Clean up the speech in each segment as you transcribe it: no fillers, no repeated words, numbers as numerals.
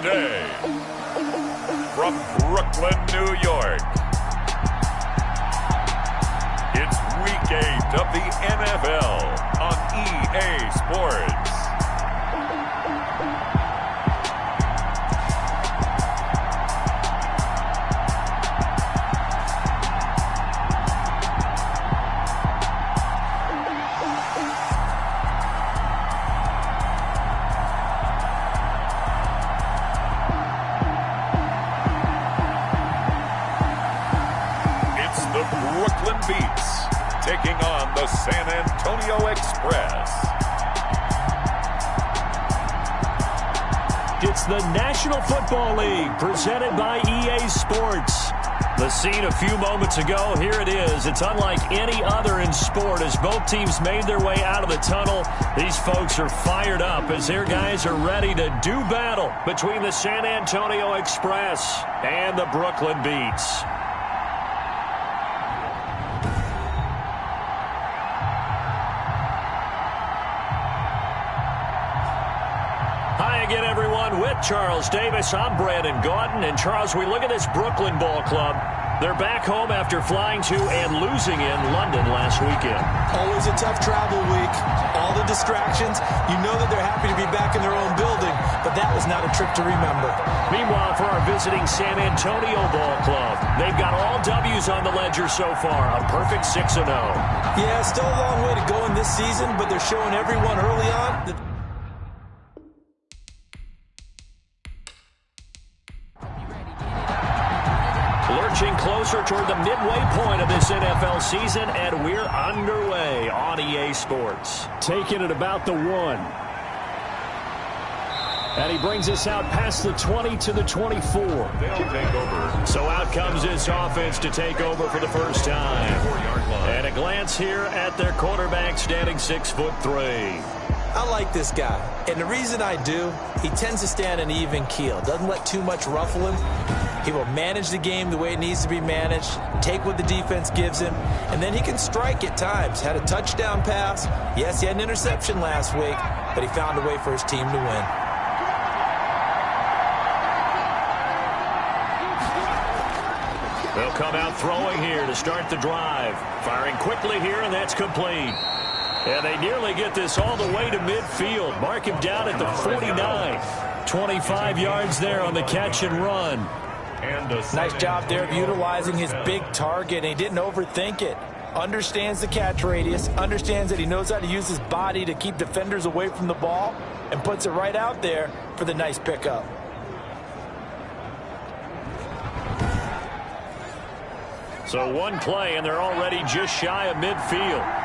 today, from Brooklyn, New York, it's Week 8 of the NFL on EA Sports. Beats taking on the San Antonio Express. It's the National Football League presented by EA Sports. The scene a few moments ago, here it is. It's unlike any other in sport as both teams made their way out of the tunnel. These folks are fired up as their guys are ready to do battle between the San Antonio Express and the Brooklyn Beats. Again, everyone, with Charles Davis, I'm Brandon Gaudin. And, Charles, we look at this Brooklyn Ball Club. They're back home after flying to and losing in London last weekend. Always a tough travel week. All the distractions. You know that they're happy to be back in their own building, but that was not a trip to remember. Meanwhile, for our visiting San Antonio Ball Club, they've got all W's on the ledger so far, a perfect 6-0. Yeah, still a long way to go in this season, but they're showing everyone early on that lurching closer toward the midway point of this NFL season, and we're underway on EA Sports. Taking it about the 1. And he brings us out past the 20 to the 24. They'll take over. So out comes this offense to take over for the first time. And a glance here at their quarterback standing 6'3". I like this guy, and the reason I do, he tends to stand an even keel, doesn't let too much ruffle him. He will manage the game the way it needs to be managed, take what the defense gives him, and then he can strike at times. Had a touchdown pass. Yes, he had an interception last week, but he found a way for his team to win. They'll come out throwing here to start the drive. Firing quickly here, and that's complete. And they nearly get this all the way to midfield. Mark him down at the 49. 25 yards there on the catch and run. Nice job there of utilizing his big target, and he didn't overthink it. Understands the catch radius, understands that he knows how to use his body to keep defenders away from the ball, and puts it right out there for the nice pickup. So one play, and they're already just shy of midfield.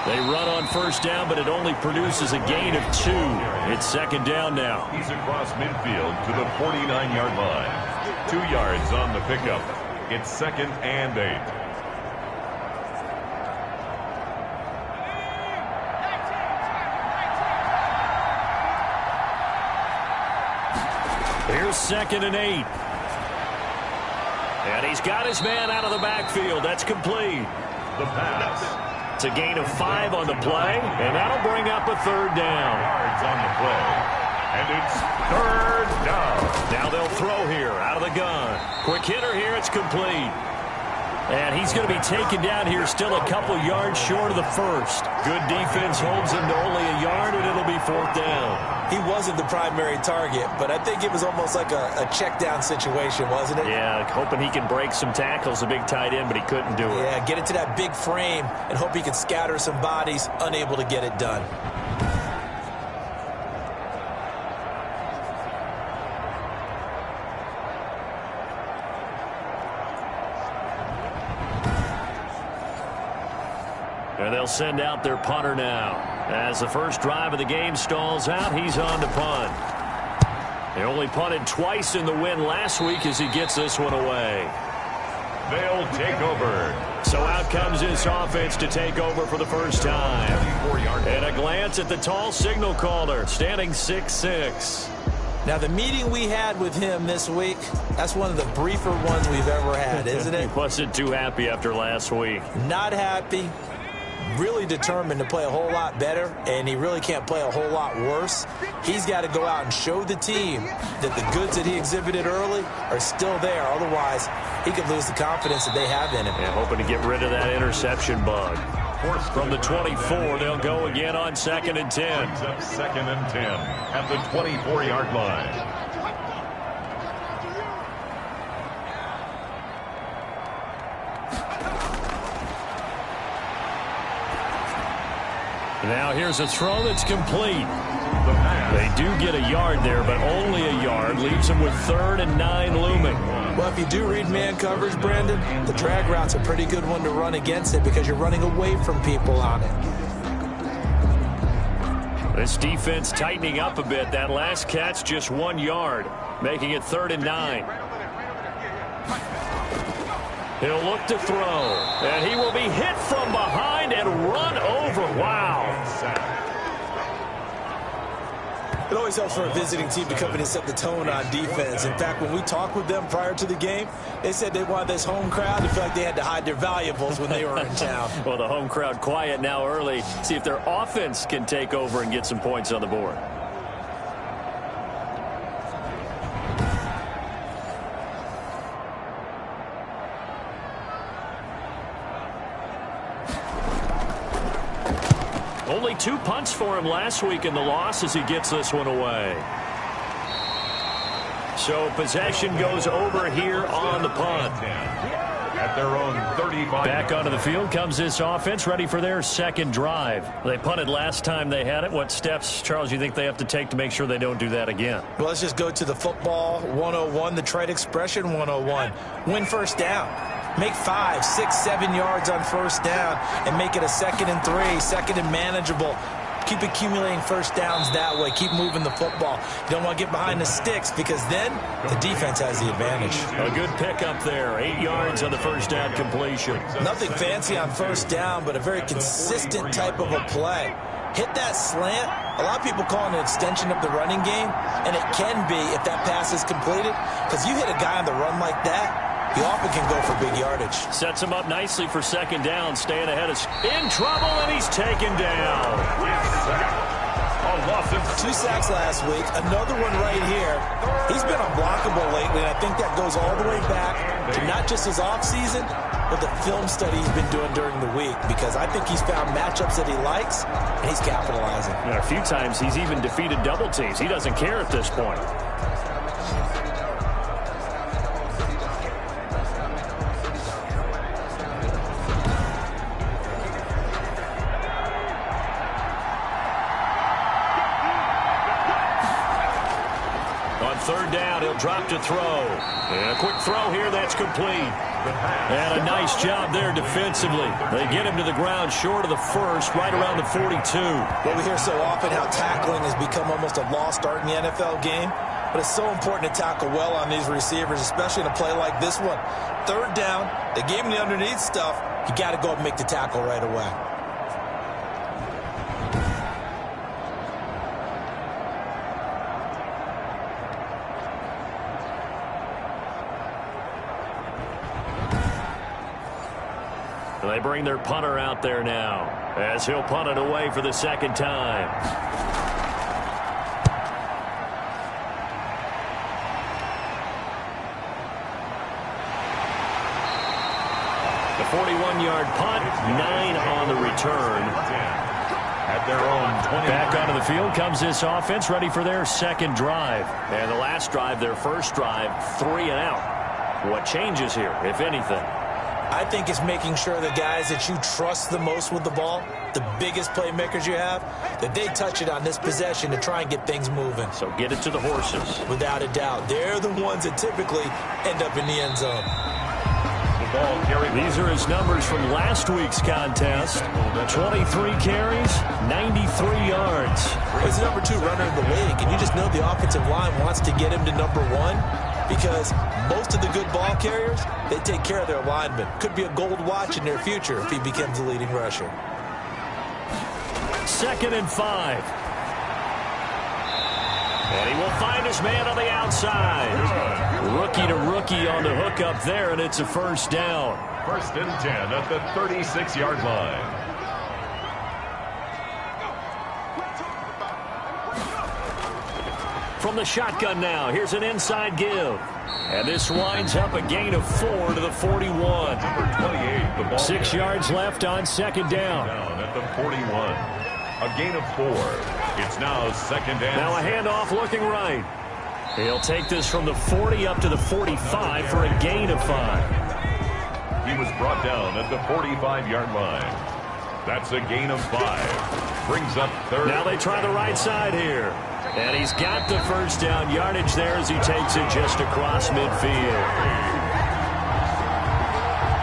They run on first down, but it only produces a gain of 2. It's second down now. He's across midfield to the 49-yard line. 2 yards on the pickup. It's 2nd and 8. Here's 2nd and 8. And he's got his man out of the backfield. That's complete. The pass. It's a gain of 5 on the play, and that'll bring up a 3rd down. Yards on the play. And it's 3rd down. Now they'll throw here out of the gun. Quick hitter here. It's complete. And he's going to be taken down here still a couple yards short of the first. Good defense holds him to only a yard, and it'll be 4th down. He wasn't the primary target, but I think it was almost like a check down situation, wasn't it? Yeah, hoping he can break some tackles, a big tight end, but he couldn't do it. Yeah, get it to that big frame and hope he can scatter some bodies, unable to get it done. And they'll send out their punter now. As the first drive of the game stalls out, he's on to punt. They only punted twice in the win last week as he gets this one away. They'll take over. So out comes this offense to take over for the first time. And a glance at the tall signal caller, standing 6'6". Now, the meeting we had with him this week, that's one of the briefer ones we've ever had, isn't it? He wasn't too happy after last week. Not happy. Really determined to play a whole lot better, and he really can't play a whole lot worse. He's got to go out and show the team that the goods that he exhibited early are still there. Otherwise, he could lose the confidence that they have in him. Yeah, hoping to get rid of that interception bug. From the 24, they'll go again on 2nd and 10. Brings up 2nd and 10 at the 24-yard line. Now here's a throw that's complete. They do get a yard there, but only a yard. Leaves them with 3rd and 9 looming. Well, if you do read man coverage, Brandon, the drag route's a pretty good one to run against it because you're running away from people on it. This defense tightening up a bit. That last catch just 1 yard, making it 3rd and 9. He'll look to throw, and he will be hit from behind and run over. Wow. It always helps for a visiting team to come in and set the tone on defense. In fact, when we talked with them prior to the game, they said they wanted this home crowd to feel like they had to hide their valuables when they were in town. Well, the home crowd quiet now early. See if their offense can take over and get some points on the board. Only 2 punts for him last week in the loss as he gets this one away. So possession goes over here on the punt. At their own 35. Back onto the field comes this offense, ready for their 2nd drive. They punted last time they had it. What steps, Charles, you think they have to take to make sure they don't do that again? Well, let's just go to the football 101, the trade expression 101. Win first down. Make 5, 6, 7 yards on first down and make it a 2nd and 3, 2nd and manageable. Keep accumulating first downs that way. Keep moving the football. You don't want to get behind the sticks because then the defense has the advantage. A good pickup there. 8 yards on the first down completion. Nothing fancy on first down, but a very consistent type of a play. Hit that slant. A lot of people call it an extension of the running game, and it can be if that pass is completed because you hit a guy on the run like that, he often can go for big yardage. Sets him up nicely for 2nd down. Staying ahead is in trouble, and he's taken down. 2 sacks last week. Another one right here. He's been unblockable lately, and I think that goes all the way back to not just his offseason, but the film study he's been doing during the week because I think he's found matchups that he likes, and he's capitalizing. A few times he's even defeated double teams. He doesn't care at this point. Drop to throw. And a quick throw here that's complete. And a nice job there defensively. They get him to the ground short of the first, right around the 42. Well, we hear so often how tackling has become almost a lost art in the NFL game. But it's so important to tackle well on these receivers, especially in a play like this one. 3rd down, they gave him the underneath stuff. You got to go and make the tackle right away. They bring their punter out there now as he'll punt it away for the 2nd time. The 41-yard punt, 9 on the return. At their own 20. Back onto the field comes this offense, ready for their 2nd drive. And the last drive, their first drive, 3 and out. What changes here, if anything? I think it's making sure the guys that you trust the most with the ball, the biggest playmakers you have, that they touch it on this possession to try and get things moving. So get it to the horses. Without a doubt. They're the ones that typically end up in the end zone. These are his numbers from last week's contest. 23 carries, 93 yards. He's the number 2 runner in the league, and you just know the offensive line wants to get him to number 1 because most of the good ball carriers, they take care of their linemen. Could be a gold watch in their future if he becomes the leading rusher. 2nd and 5. And he will find his man on the outside. Rookie to rookie on the hook up there, and it's a first down. 1st and 10 at the 36-yard line. From the shotgun now, here's an inside give. And this winds up a gain of 4 to the 41. Number 28, the ball 6 yards left on 2nd down. Down at the 41. A gain of 4. It's now 2nd and Now a handoff looking right. He'll take this from the 40 up to the 45 for a gain of 5. He was brought down at the 45-yard line. That's a gain of 5. Brings up 3rd. Now they try the right side here. And he's got the first down yardage there as he takes it just across midfield.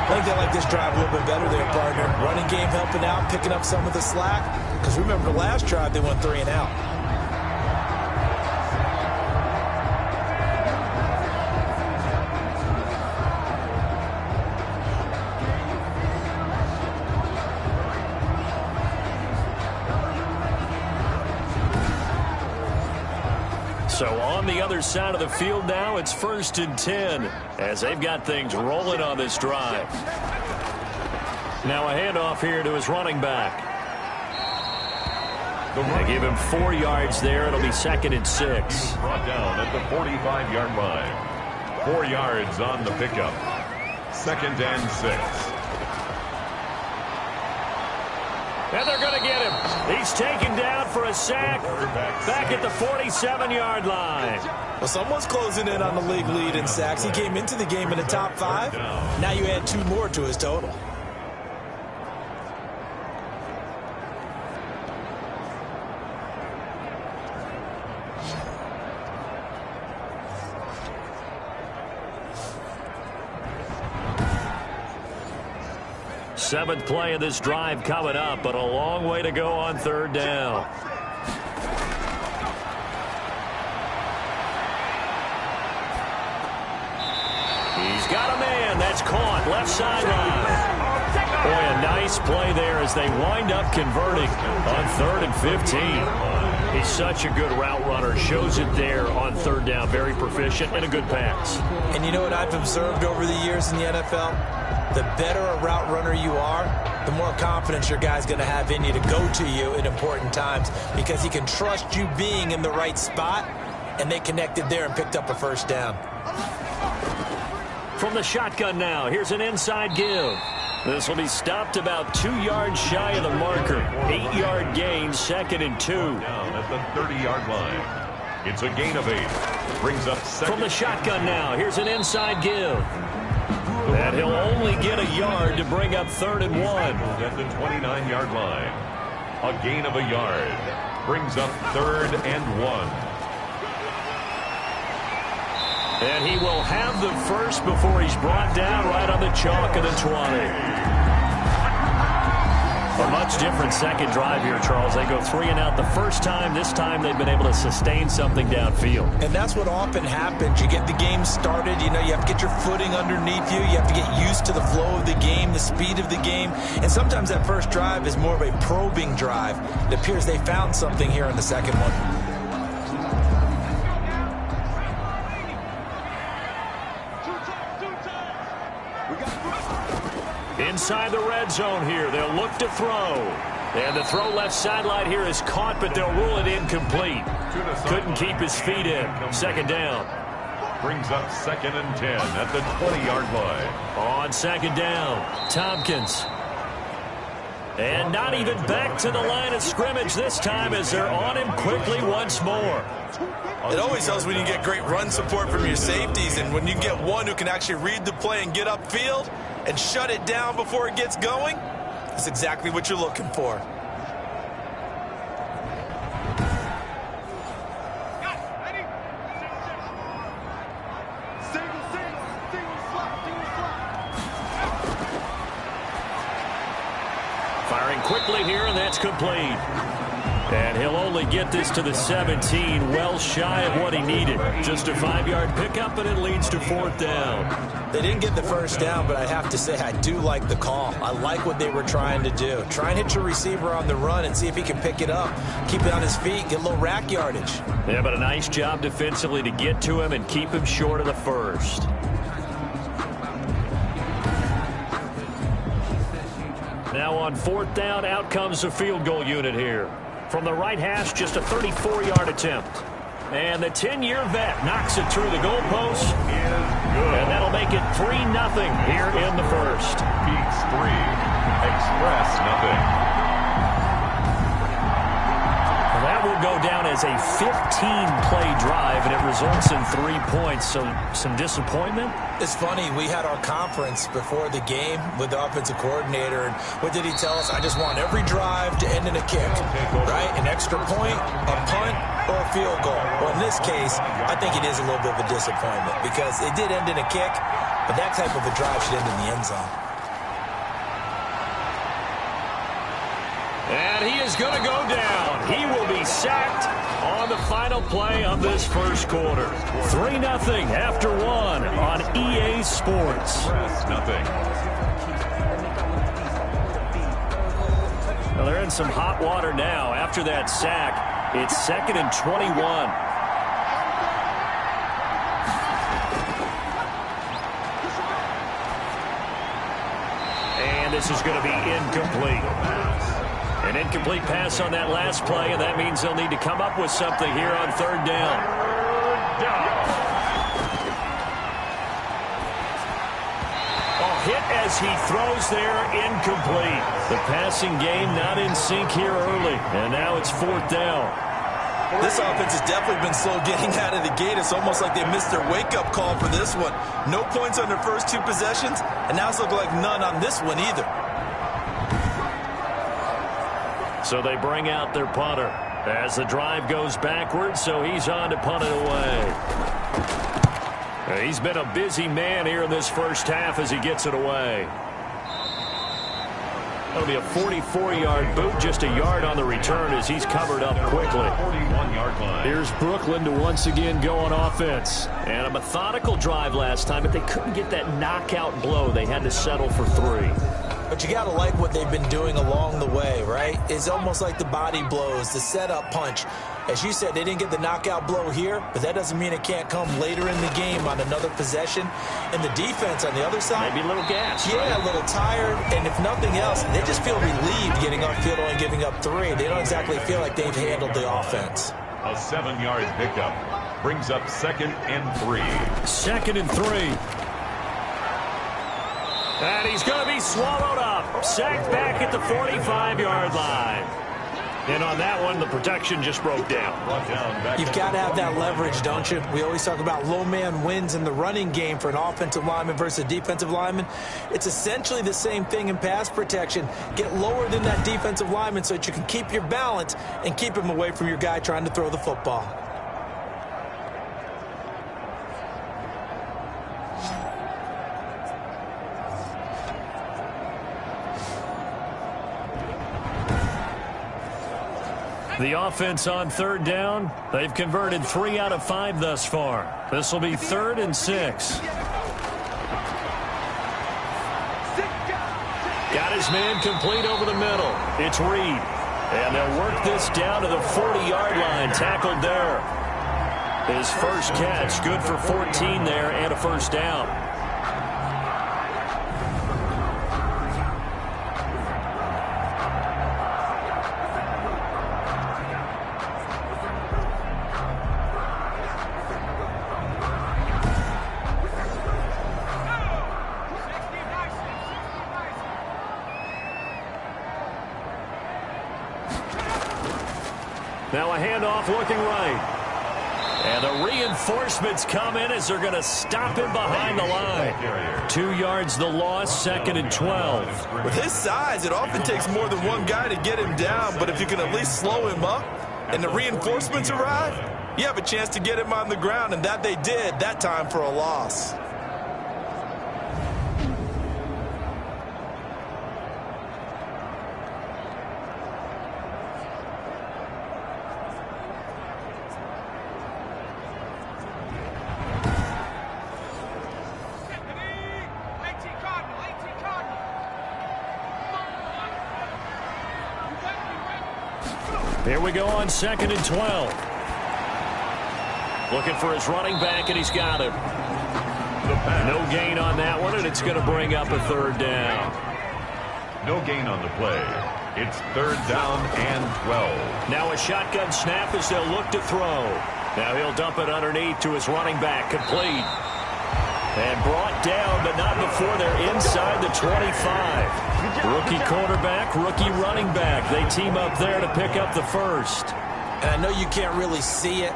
I think they like this drive a little bit better there, partner. Running game helping out, picking up some of the slack. Because remember the last drive, they went 3 and out. So on the other side of the field now, it's 1st and 10 as they've got things rolling on this drive. Now a handoff here to his running back. They give him 4 yards there. It'll be 2nd and 6. Brought down at the 45-yard line. 4 yards on the pickup. 2nd and 6. And they're going to get him. He's taken down for a sack back at the 47-yard line. Well, someone's closing in on the league lead in sacks. He came into the game in the top 5. Now you add 2 more to his total. Seventh play of this drive coming up, but a long way to go on 3rd down. He's got a man. That's caught. Left sideline. Boy, a nice play there as they wind up converting on 3rd and 15. He's such a good route runner. Shows it there on 3rd down. Very proficient and a good pass. And you know what I've observed over the years in the NFL? The better a route runner you are, the more confidence your guy's going to have in you to go to you in important times because he can trust you being in the right spot, and they connected there and picked up a first down. From the shotgun now, here's an inside give. This will be stopped about 2 yards shy of the marker. 8-yard gain, 2nd and 2. Down at the 30-yard line. It's a gain of 8. Brings up 2nd. From the shotgun now, here's an inside give. And he'll only get a yard to bring up 3rd and 1. At the 29-yard line. A gain of a yard. Brings up 3rd and 1. And he will have the first before he's brought down right on the chalk of the 20. A much different second drive here, Charles. They go 3 and out the first time. This time they've been able to sustain something downfield. And that's what often happens. You get the game started. You know, you have to get your footing underneath you. You have to get used to the flow of the game, the speed of the game. And sometimes that first drive is more of a probing drive. It appears they found something here in the second one. Inside the red zone here. They'll look to throw. And the throw left sideline here is caught, but they'll rule it incomplete. Couldn't keep his feet in. 2nd down. Brings up 2nd and 10 at the 20-yard line. On 2nd down, Tompkins. And not even back to the line of scrimmage this time as they're on him quickly once more. It always helps when you get great run support from your safeties, and when you get one who can actually read the play and get upfield and shut it down before it gets going, that's exactly what you're looking for. Firing quickly here, and that's complete. And he'll only get this to the 17, well shy of what he needed. Just a 5-yard pickup, and it leads to 4th down. They didn't get the first down, but I have to say I do like the call. I like what they were trying to do. Try and hit your receiver on the run and see if he can pick it up, keep it on his feet, get a little rack yardage. Yeah, but a nice job defensively to get to him and keep him short of the first. Now on 4th down, out comes the field goal unit here. From the right hash, just a 34-yard attempt. And the 10-year vet knocks it through the goalpost. And that'll make it 3-0 here in the first. Beats 3. Express nothing. That will go down as a 15-play drive, and it results in 3 points. So some disappointment? It's funny, we had our conference before the game with the offensive coordinator, and what did he tell us? I just want every drive to end in a kick, right? An extra point, a punt, or a field goal. Well, in this case, I think it is a little bit of a disappointment because it did end in a kick, but that type of a drive should end in the end zone. And he is going to go down. He will be sacked on the final play of this first quarter. 3-0 after 1 on EA Sports. Nothing. Well, they're in some hot water now. After that sack, it's 2nd and 21. And this is going to be incomplete. An incomplete pass on that last play, and that means they'll need to come up with something here on 3rd down. Hit as he throws there, incomplete. The passing game not in sync here early, and now it's 4th down. This offense has definitely been slow getting out of the gate. It's almost like they missed their wake-up call for this one. No points on their first 2 possessions, and now it's looking like none on this one either. So they bring out their punter as the drive goes backwards, so he's on to punt it away. He's been a busy man here in this first half as he gets it away. That'll be a 44-yard boot, just a yard on the return as he's covered up quickly. 41-yard line. Here's Brooklyn to once again go on offense. And a methodical drive last time, but they couldn't get that knockout blow. They had to settle for 3. But you got to like what they've been doing along the way, right? It's almost like the body blows, the setup punch. As you said, they didn't get the knockout blow here, but that doesn't mean it can't come later in the game on another possession. And the defense on the other side, maybe a little gas. Yeah, right? A little tired. And if nothing else, they just feel relieved getting upfield only giving up 3. They don't exactly feel like they've handled the offense. A 7-yard pickup brings up 2nd and 3. 2nd and 3. And he's going to be swallowed up. Sacked back at the 45-yard line. And on that one, the protection just broke down. You've got to have that leverage, don't you? We always talk about low man wins in the running game for an offensive lineman versus a defensive lineman. It's essentially the same thing in pass protection. Get lower than that defensive lineman so that you can keep your balance and keep him away from your guy trying to throw the football. The offense on 3rd down, they've converted 3 out of 5 thus far. This will be 3rd and 6. Got his man complete over the middle. It's Reed. And they'll work this down to the 40-yard line, tackled there. His first catch, good for 14 there and a first down. Now a handoff looking right. And the reinforcements come in as they're going to stop him behind the line. 2 yards the loss, 2nd and 12. With his size, it often takes more than one guy to get him down, but if you can at least slow him up and the reinforcements arrive, you have a chance to get him on the ground, and that they did that time for a loss. Here we go on 2nd and 12. Looking for his running back, and he's got him. No gain on that one, and it's going to bring up a 3rd down. No gain on the play. It's 3rd down and 12. Now a shotgun snap as they'll look to throw. Now he'll dump it underneath to his running back, complete. And brought down, but not before they're inside the 25. Rookie quarterback, rookie running back. They team up there to pick up the 1st. And I know you can't really see it,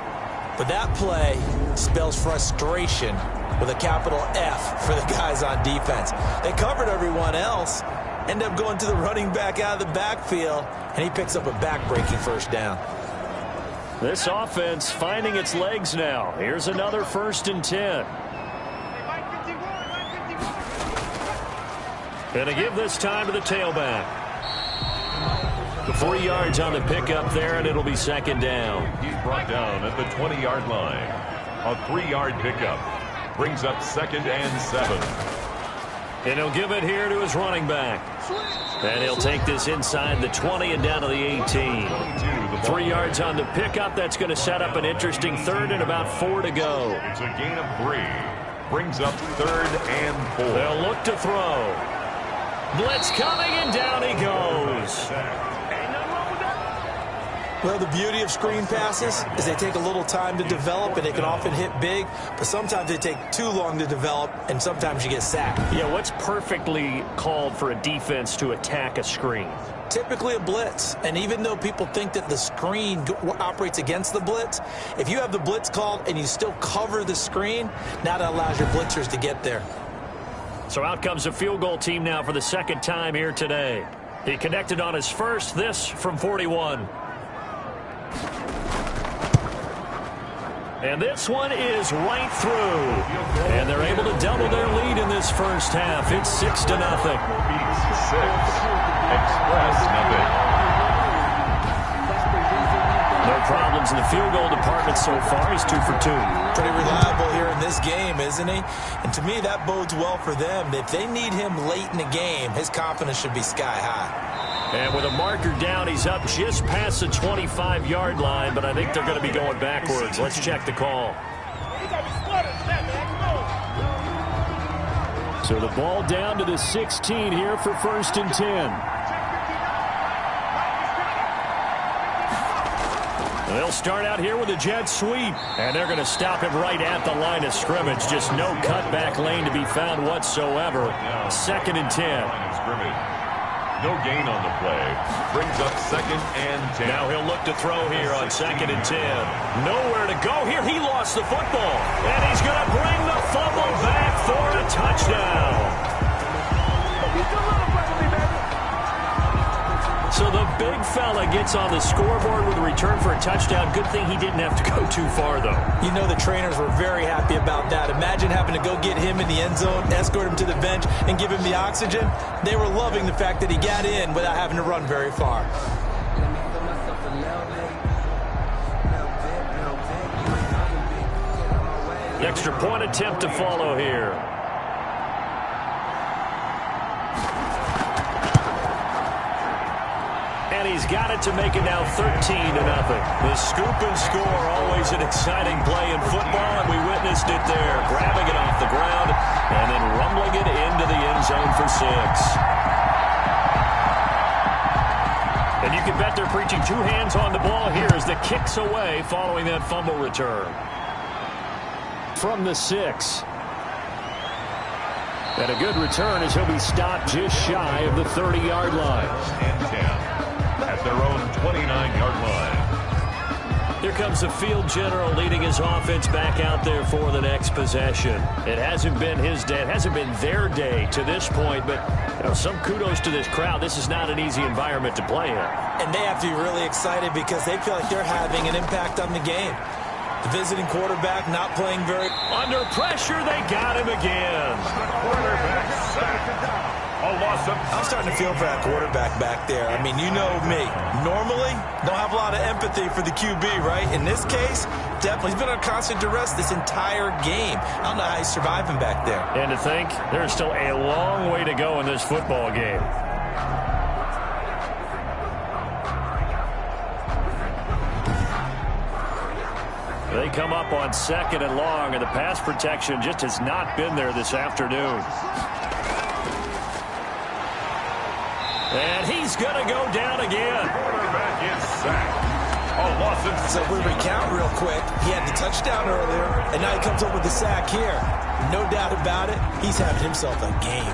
but that play spells frustration with a capital F for the guys on defense. They covered everyone else, end up going to the running back out of the backfield, and he picks up a back-breaking 1st down. This offense finding its legs now. Here's another 1st and 10. And to give this time to the tailback. The 40 yards on the pickup there, and it'll be 2nd down. He's brought down at the 20-yard line. A 3-yard pickup brings up 2nd and 7. And he'll give it here to his running back. And he'll take this inside the 20 and down to the 18. 3 yards on the pickup. That's going to set up an interesting 3rd and about 4 to go. It's a gain of 3. Brings up 3rd and 4. They'll look to throw. Blitz coming, and down he goes. Well, the beauty of screen passes is they take a little time to develop, and they can often hit big, but sometimes they take too long to develop, and sometimes you get sacked. Yeah, what's perfectly called for a defense to attack a screen? Typically a blitz, and even though people think that the screen operates against the blitz, if you have the blitz called and you still cover the screen, now that allows your blitzers to get there. So out comes a field goal team now for the 2nd time here today. He connected on his 1st, this from 41. And this one is right through. And they're able to double their lead in this 1st half. It's 6-0. Beats 6. Express nothing. No problems in the field goal department so far. He's 2 for 2. Pretty reliable here in this game, isn't he? And to me, that bodes well for them. If they need him late in the game, his confidence should be sky high. And with a marker down, he's up just past the 25-yard line, but I think they're going to be going backwards. Let's check the call. So the ball down to the 16 here for 1st and 10. They'll start out here with a jet sweep, and they're going to stop him right at the line of scrimmage. Just no cutback lane to be found whatsoever. 2nd and 10. No gain on the play. Brings up 2nd and 10. Now he'll look to throw here on 2nd and 10. Nowhere to go here. He lost the football, and he's going to bring the fumble back for a touchdown. So the big fella gets on the scoreboard with a return for a touchdown. Good thing he didn't have to go too far, though. You know the trainers were very happy about that. Imagine having to go get him in the end zone, escort him to the bench, and give him the oxygen. They were loving the fact that he got in without having to run very far. The extra point attempt to follow here. And he's got it to make it now 13-0. The scoop and score, always an exciting play in football, and we witnessed it there. Grabbing it off the ground and then rumbling it into the end zone for 6. And you can bet they're preaching 2 hands on the ball here as the kick's away following that fumble return. From the 6. And a good return as he'll be stopped just shy of the 30-yard line. And 10 at their own 29-yard line. Here comes the field general leading his offense back out there for the next possession. It hasn't been his day. It hasn't been their day to this point, but some kudos to this crowd. This is not an easy environment to play in. And they have to be really excited because they feel like they're having an impact on the game. The visiting quarterback not playing very... Under pressure, they got him again. Quarterback sack. I'm starting to feel for that quarterback back there. I mean, you know me. Normally, don't have a lot of empathy for the QB, right? In this case, definitely. He's been on constant duress this entire game. I don't know how he's surviving back there. And to think, there's still a long way to go in this football game. They come up on 2nd and long, and the pass protection just has not been there this afternoon. And he's going to go down again. Quarterback is sacked. A loss in So if we recount real quick, he had the touchdown earlier, and now he comes up with the sack here. No doubt about it, he's having himself a game.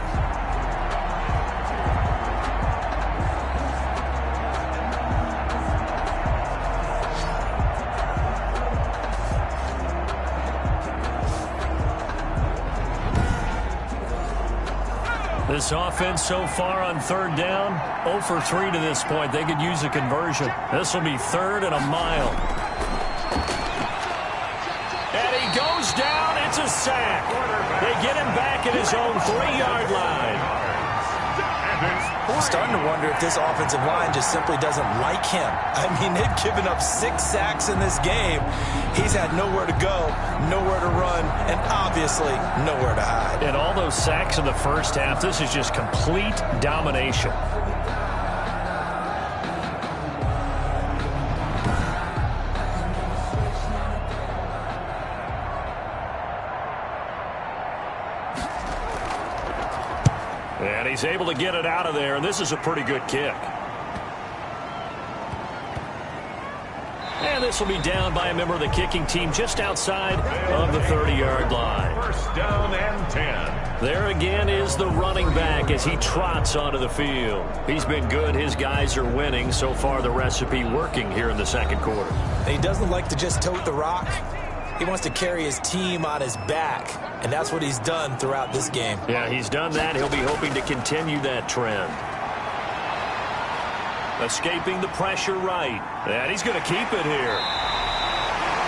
This offense so far on 3rd down, 0 for 3 to this point. They could use a conversion. This will be 3rd and a mile. And he goes down. It's a sack. They get him back at his own 3-yard line. I'm starting to wonder if this offensive line just simply doesn't like him. I mean, they've given up 6 sacks in this game. He's had nowhere to go, nowhere to run, and obviously nowhere to hide. And all those sacks in the first half, this is just complete domination. And he's able to get it out of there, and this is a pretty good kick. And this will be down by a member of the kicking team just outside of the 30-yard line. 1st down and 10. There again is the running back as he trots onto the field. He's been good. His guys are winning. So far, the recipe working here in the 2nd quarter. And he doesn't like to just tote the rock. He wants to carry his team on his back, and that's what he's done throughout this game. Yeah, he's done that. He'll be hoping to continue that trend. Escaping the pressure right. And he's going to keep it here.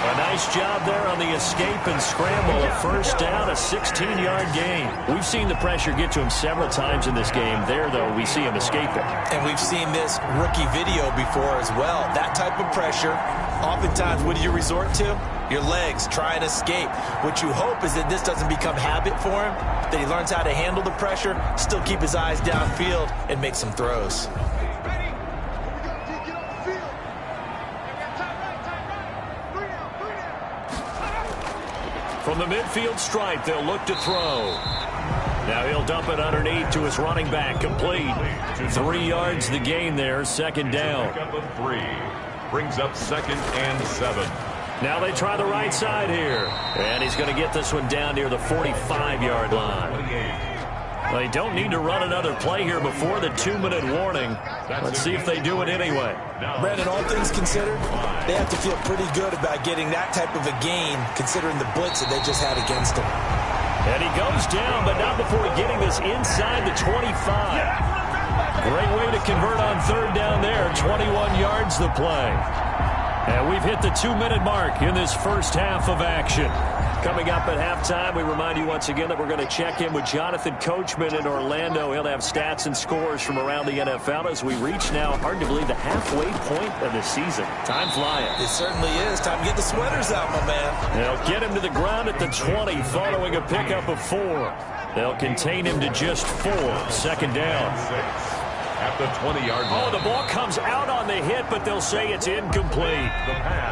A nice job there on the escape and scramble. A 1st down, a 16-yard gain. We've seen the pressure get to him several times in this game. There, though, we see him escaping. And we've seen this rookie video before as well. That type of pressure, oftentimes, what do you resort to? Your legs, try and escape. What you hope is that this doesn't become habit for him, that he learns how to handle the pressure, still keep his eyes downfield, and make some throws. From the midfield stripe, they'll look to throw. Now he'll dump it underneath to his running back, complete. 3 yards the gain there, 2nd down. Pickup of 3. Brings up 2nd and 7. Now they try the right side here. And he's going to get this one down near the 45-yard line. They don't need to run another play here before the 2-minute warning. Let's see if they do it anyway. Brandon, all things considered, they have to feel pretty good about getting that type of a gain, considering the blitz that they just had against them. And he goes down, but not before getting this inside the 25. Great way to convert on 3rd down there. 21 yards the play. And we've hit the 2-minute mark in this first half of action. Coming up at halftime, we remind you once again that we're going to check in with Jonathan Coachman in Orlando. He'll have stats and scores from around the NFL as we reach now, hard to believe, the halfway point of the season. Time flying. It certainly is. Time to get the sweaters out, my man. They'll get him to the ground at the 20 following a pickup of 4. They'll contain him to just 4. 2nd down. At the 20-yard line. Oh, the ball comes out on the hit, but they'll say it's incomplete.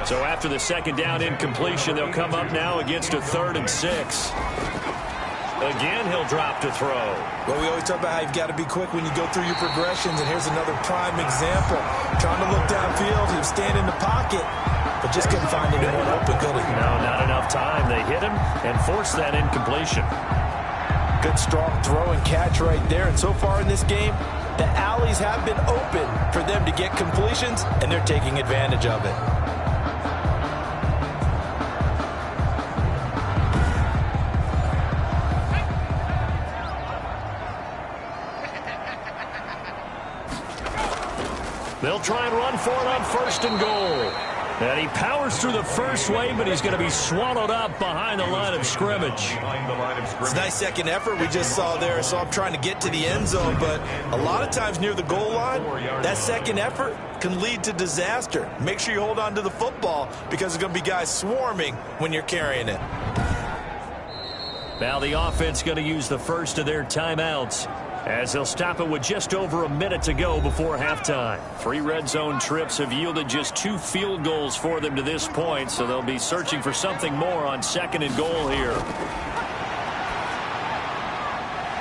So after the 2nd down incompletion, they'll come up now against a 3rd and 6. Again, he'll drop to throw. Well, we always talk about how you've got to be quick when you go through your progressions, and here's another prime example. Trying to look downfield, he was standing in the pocket, but just couldn't find anyone open, could he? No, not enough time. They hit him and forced that incompletion. Good, strong throw and catch right there, and so far in this game, the alleys have been open for them to get completions, and they're taking advantage of it. They'll try and run for it on 1st and goal. And he powers through the first wave, but he's going to be swallowed up behind the line of scrimmage. It's a nice second effort we just saw there. So I'm trying to get to the end zone, but a lot of times near the goal line, that second effort can lead to disaster. Make sure you hold on to the football because there's going to be guys swarming when you're carrying it. Now the offense going to use the first of their timeouts. as they'll stop it with just over a minute to go before halftime. 3 red zone trips have yielded just 2 field goals for them to this point, so they'll be searching for something more on 2nd and goal here.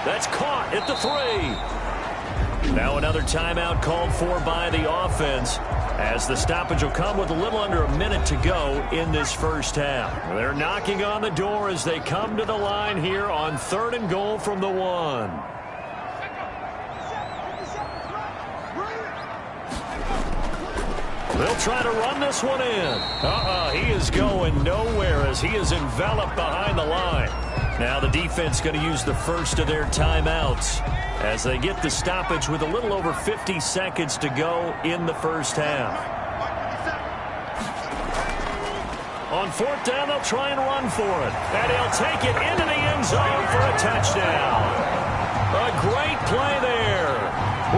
That's caught at the 3. Now another timeout called for by the offense, as the stoppage will come with a little under a minute to go in this first half. They're knocking on the door as they come to the line here on 3rd and goal from the 1. They'll try to run this one in. He is going nowhere as he is enveloped behind the line. Now the defense going to use the first of their timeouts as they get the stoppage with a little over 50 seconds to go in the first half. On 4th down, they'll try and run for it. And he'll take it into the end zone for a touchdown. A great play there,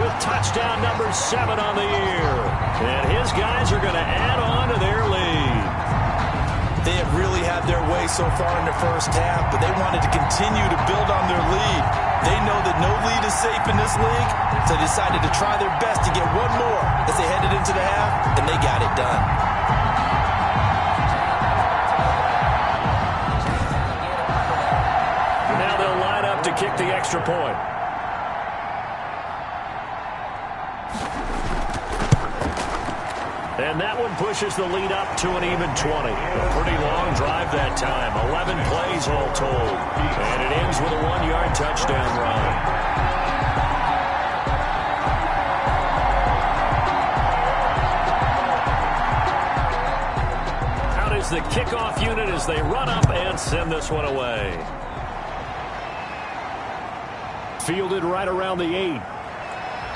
with touchdown number 7 on the year. And his guys are going to add on to their lead. They have really had their way so far in the first half, but they wanted to continue to build on their lead. They know that no lead is safe in this league, so they decided to try their best to get one more as they headed into the half, and they got it done. Now they'll line up to kick the extra point. And that one pushes the lead up to an even 20. A pretty long drive that time. 11 plays all told. And it ends with a 1-yard touchdown run. Out is the kickoff unit as they run up and send this one away. Fielded right around the 8.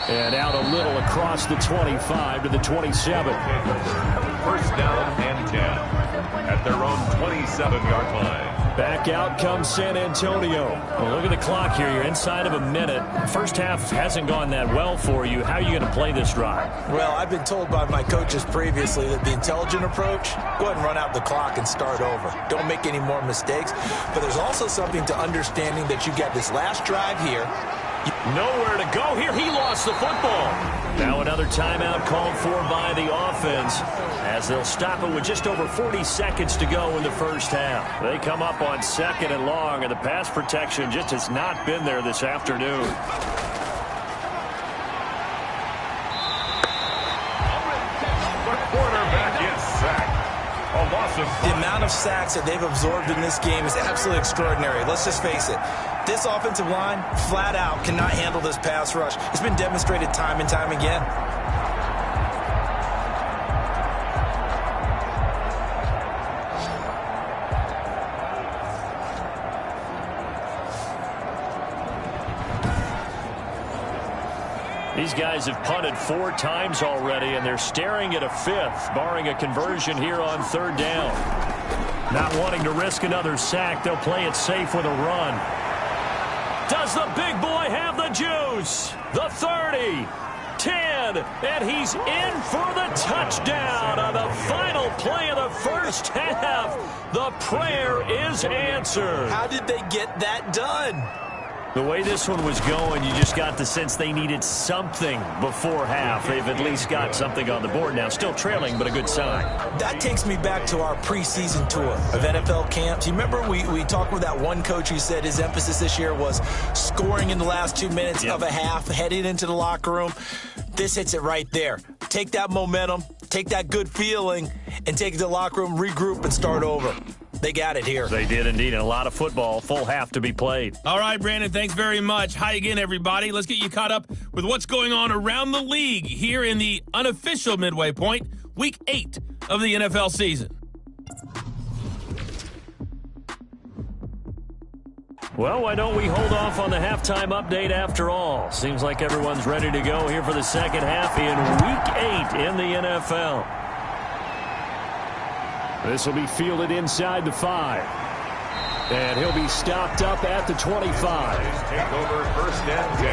And out a little across the 25 to the 27. First down and 10 at their own 27-yard line. Back out comes San Antonio. Well, look at the clock here. You're inside of a minute. First half hasn't gone that well for you. How are you going to play this drive? Well, I've been told by my coaches previously that the intelligent approach, go ahead and run out the clock and start over. Don't make any more mistakes. But there's also something to understanding that you got this last drive here. Nowhere to go here. He lost the football. Now another timeout called for by the offense as they'll stop it with just over 40 seconds to go in the first half. They come up on 2nd and long, and the pass protection just has not been there this afternoon. The quarterback is sacked. A loss of 5. The amount of sacks that they've absorbed in this game is absolutely extraordinary. Let's just face it. This offensive line, flat out, cannot handle this pass rush. It's been demonstrated time and time again. These guys have punted 4 times already, and they're staring at a 5th, barring a conversion here on 3rd down. Not wanting to risk another sack, they'll play it safe with a run. Does the big boy have the juice? The 30, 10, and he's in for the touchdown on the final play of the first half. The prayer is answered. How did they get that done? The way this one was going, you just got the sense they needed something before half. They've at least got something on the board now. Still trailing, but a good sign. That takes me back to our preseason tour of NFL camps. You remember we talked with that one coach who said his emphasis this year was scoring in the last 2 minutes of a half, heading into the locker room. This hits it right there. Take that momentum, take that good feeling, and take it to the locker room, regroup, and start over. They got it here. They did indeed, and a lot of football, full half to be played. All right, Brandon, thanks very much. Hi again, everybody. Let's get you caught up with what's going on around the league here in the unofficial midway point, Week 8 of the NFL season. Well, why don't we hold off on the halftime update after all? Seems like everyone's ready to go here for the second half in Week 8 in the NFL. This will be fielded inside the 5. And he'll be stopped up at the 25. Take over 1st and 10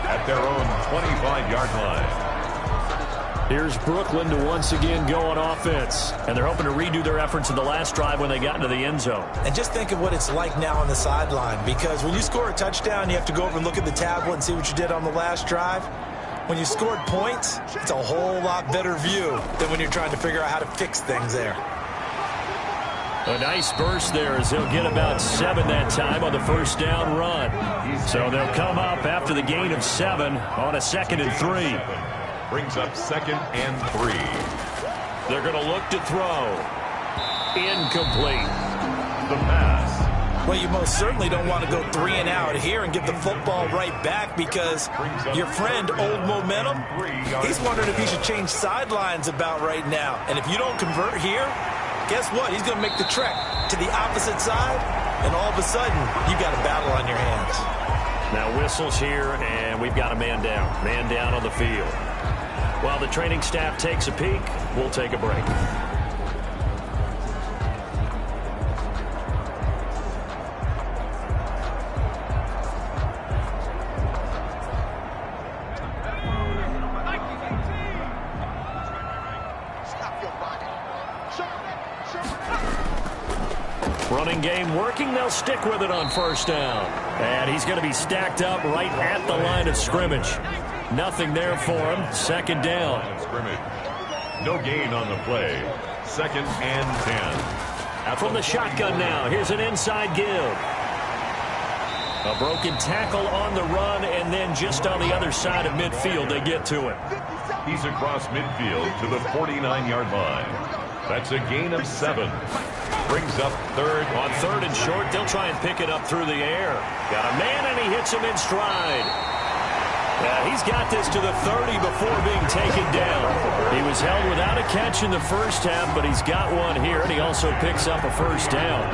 at their own 25-yard line. Here's Brooklyn to once again go on offense. And they're hoping to redo their efforts in the last drive when they got into the end zone. And just think of what it's like now on the sideline, because when you score a touchdown, you have to go over and look at the tablet and see what you did on the last drive. When you scored points, it's a whole lot better view than when you're trying to figure out how to fix things there. A nice burst there as he'll get about 7 that time on the first down run. So they'll come up after the gain of 7 on a 2nd and 3. Brings up 2nd and 3. They're going to look to throw. Incomplete. The pass. Well, you most certainly don't want to go 3 and out here and give the football right back, because your friend, Old Momentum, he's wondering if he should change sidelines about right now. And if you don't convert here, guess what? He's going to make the trek to the opposite side, and all of a sudden, you've got a battle on your hands. Now whistles here, and we've got a man down. Man down on the field. While the training staff takes a peek, we'll take a break. Running game working. They'll stick with it on first down. And he's going to be stacked up right at the line of scrimmage. Nothing there for him. 2nd down. Scrimmage. No gain on the play. 2nd and 10. From the shotgun now, here's an inside give. A broken tackle on the run, and then just on the other side of midfield, they get to it. He's across midfield to the 49-yard line. That's a gain of 7. Brings up 3rd. On 3rd and short, they'll try and pick it up through the air. Got a man, and he hits him in stride. Yeah, he's got this to the 30 before being taken down. He was held without a catch in the first half, but he's got one here, and he also picks up a first down.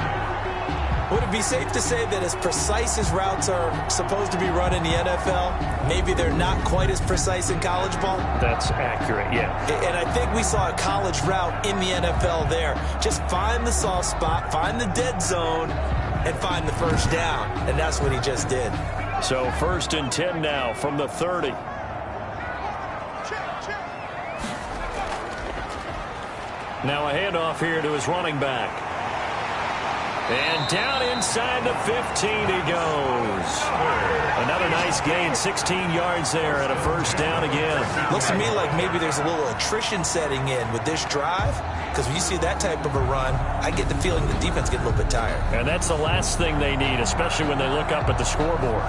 Would it be safe to say that as precise as routes are supposed to be run in the NFL, maybe they're not quite as precise in college ball? That's accurate, yeah. And I think we saw a college route in the NFL there. Just find the soft spot, find the dead zone, and find the first down. And that's what he just did. So 1st and 10 now from the 30. Now a handoff here to his running back. And down inside the 15 he goes. Another nice gain, 16 yards there and a first down again. Looks to me like maybe there's a little attrition setting in with this drive, because when you see that type of a run, I get the feeling the defense gets a little bit tired. And that's the last thing they need, especially when they look up at the scoreboard.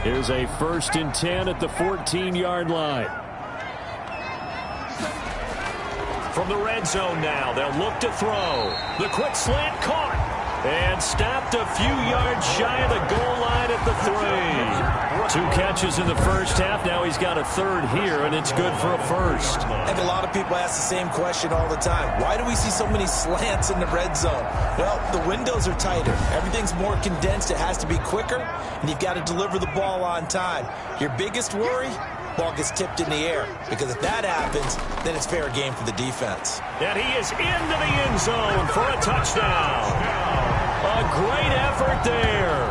Here's a 1st and 10 at the 14-yard line. From the red zone now, they'll look to throw. The quick slant caught and stopped a few yards shy of the goal line at the 3. 2 catches in the first half. Now he's got a 3rd here, and it's good for a first. I think a lot of people ask the same question all the time. Why do we see so many slants in the red zone? Well, the windows are tighter. Everything's more condensed. It has to be quicker, and you've got to deliver the ball on time. Your biggest worry? Ball gets tipped in the air, because if that happens, then it's fair game for the defense. And he is into the end zone for a touchdown. A great effort there.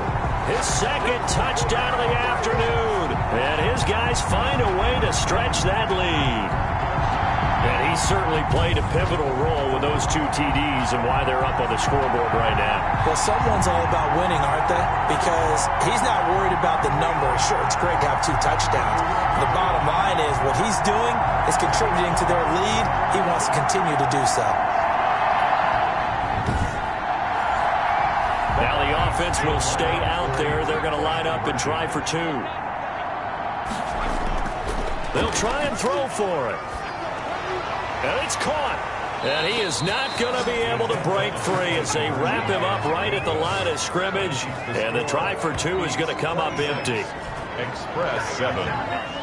His 2nd touchdown of the afternoon. And his guys find a way to stretch that lead. And he certainly played a pivotal role with those 2 TDs and why they're up on the scoreboard right now. Well, someone's all about winning, aren't they? Because he's not worried about the number. Sure, it's great to have 2 touchdowns. The bottom line is what he's doing is contributing to their lead. He wants to continue to do so. Now the offense will stay out there. They're going to line up and try for 2. They'll try and throw for it. And it's caught. And he is not going to be able to break free as they wrap him up right at the line of scrimmage. And the try for 2 is going to come up empty. Express 7.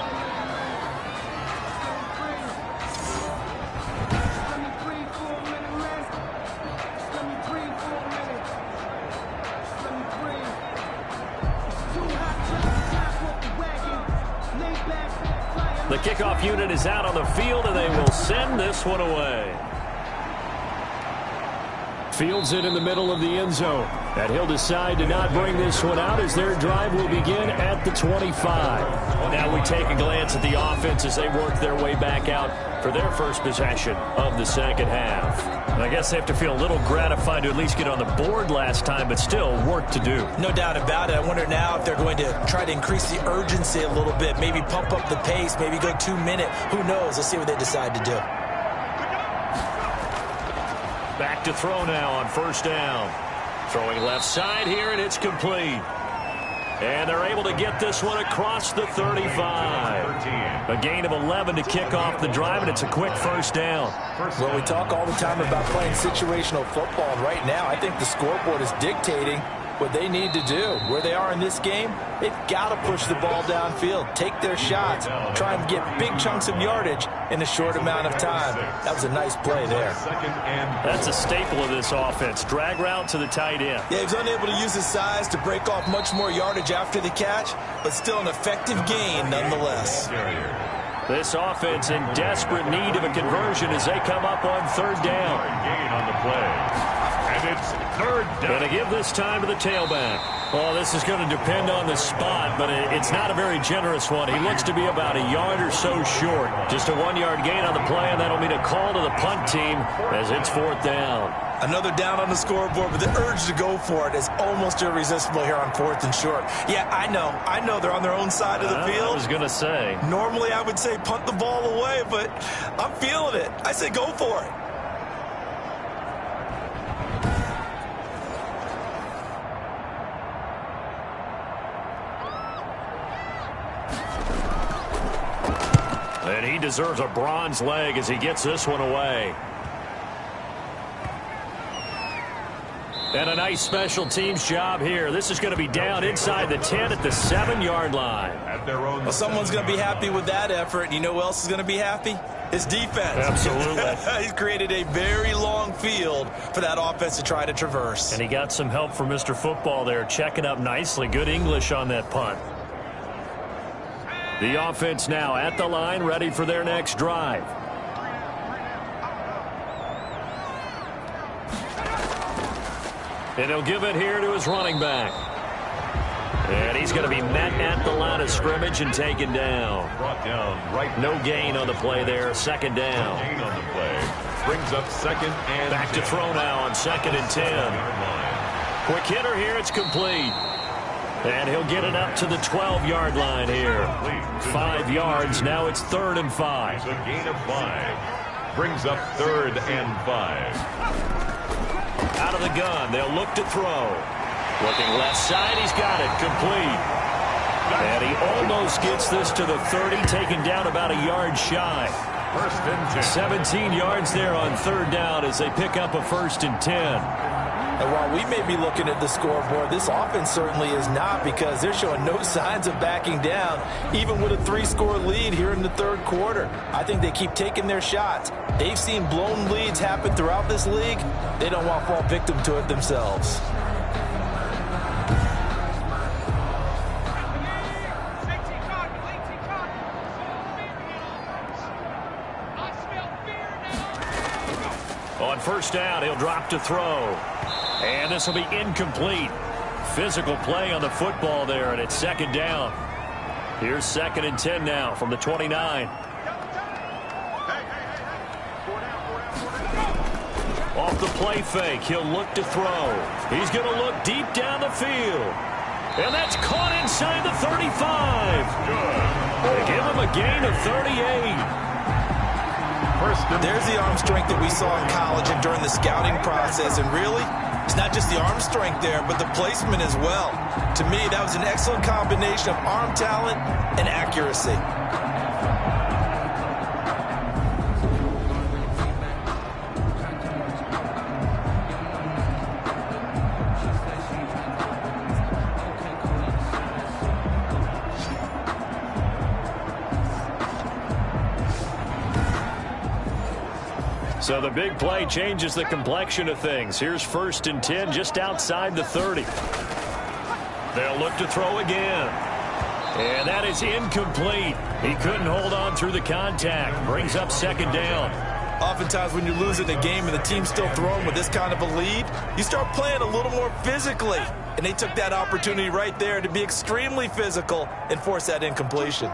The kickoff unit is out on the field, and they will send this one away. Fields it in the middle of the end zone. And he'll decide to not bring this one out as their drive will begin at the 25. Now we take a glance at the offense as they work their way back out for their first possession of the second half. I guess they have to feel a little gratified to at least get on the board last time, but still work to do. No doubt about it. I wonder now if they're going to try to increase the urgency a little bit, maybe pump up the pace, maybe go 2-minute. Who knows? Let's see what they decide to do. Back to throw now on first down. Throwing left side here, and it's complete. And they're able to get this one across the 35. A gain of 11 to kick off the drive, and it's a quick first down. Well, we talk all the time about playing situational football, and right now I think the scoreboard is dictating what they need to do. Where they are in this game, they've got to push the ball downfield, take their shots, try and get big chunks of yardage in a short amount of time. That was a nice play there. That's a staple of this offense. Drag route to the tight end. Yeah, he was unable to use his size to break off much more yardage after the catch, but still an effective gain nonetheless. This offense in desperate need of a conversion as they come up on third down. Gain on the play. And it's third down. Going to give this time to the tailback. Well, this is going to depend on the spot, but it's not a very generous one. He looks to be about a yard or so short. Just a 1-yard gain on the play, and that'll mean a call to the punt team as it's fourth down. Another down on the scoreboard, but the urge to go for it is almost irresistible here on fourth and short. Yeah, I know they're on their own side of the field. I was going to say. Normally I would say punt the ball away, but I'm feeling it. I say go for it. And he deserves a bronze leg as he gets this one away. And a nice special teams job here. This is going to be down inside the 10 at the 7-yard line. At their own. Well, someone's going to be happy with that effort. You know who else is going to be happy? His defense. Absolutely. He's created a very long field for that offense to try to traverse. And he got some help from Mr. Football there, checking up nicely. Good English on that punt. The offense now at the line, ready for their next drive. And he'll give it here to his running back. And he's going to be met at the line of scrimmage and taken down. Brought down right. No gain on the play there. Second down. Gain on the play. Brings up second and Back to throw now on second and 10. Quick hitter here. It's complete. And he'll get it up to the 12-yard line here. 5 yards. Now it's 3rd and 5. It's a gain of 5. Brings up 3rd and 5. Out of the gun. They'll look to throw. Looking left side. He's got it. Complete. And he almost gets this to the 30, taken down about a yard shy. 1st and 10. 17 yards there on 3rd down as they pick up a 1st and 10. And while we may be looking at the scoreboard, this offense certainly is not, because they're showing no signs of backing down, even with a 3-score lead here in the 3rd quarter. I think they keep taking their shots. They've seen blown leads happen throughout this league. They don't want to fall victim to it themselves. On 1st down, he'll drop to throw. And this will be incomplete. Physical play on the football there, and it's 2nd down. Here's 2nd and 10 now from the 29. Off the play fake, he'll look to throw. He's going to look deep down the field. And that's caught inside the 35. They give him a gain of 38. There's the arm strength that we saw in college and during the scouting process. And really, it's not just the arm strength there, but the placement as well. To me, that was an excellent combination of arm talent and accuracy. So the big play changes the complexion of things. Here's 1st and 10 just outside the 30. They'll look to throw again. And that is incomplete. He couldn't hold on through the contact. Brings up 2nd down. Oftentimes when you're losing a game and the team's still throwing with this kind of a lead, you start playing a little more physically. And they took that opportunity right there to be extremely physical and force that incompletion.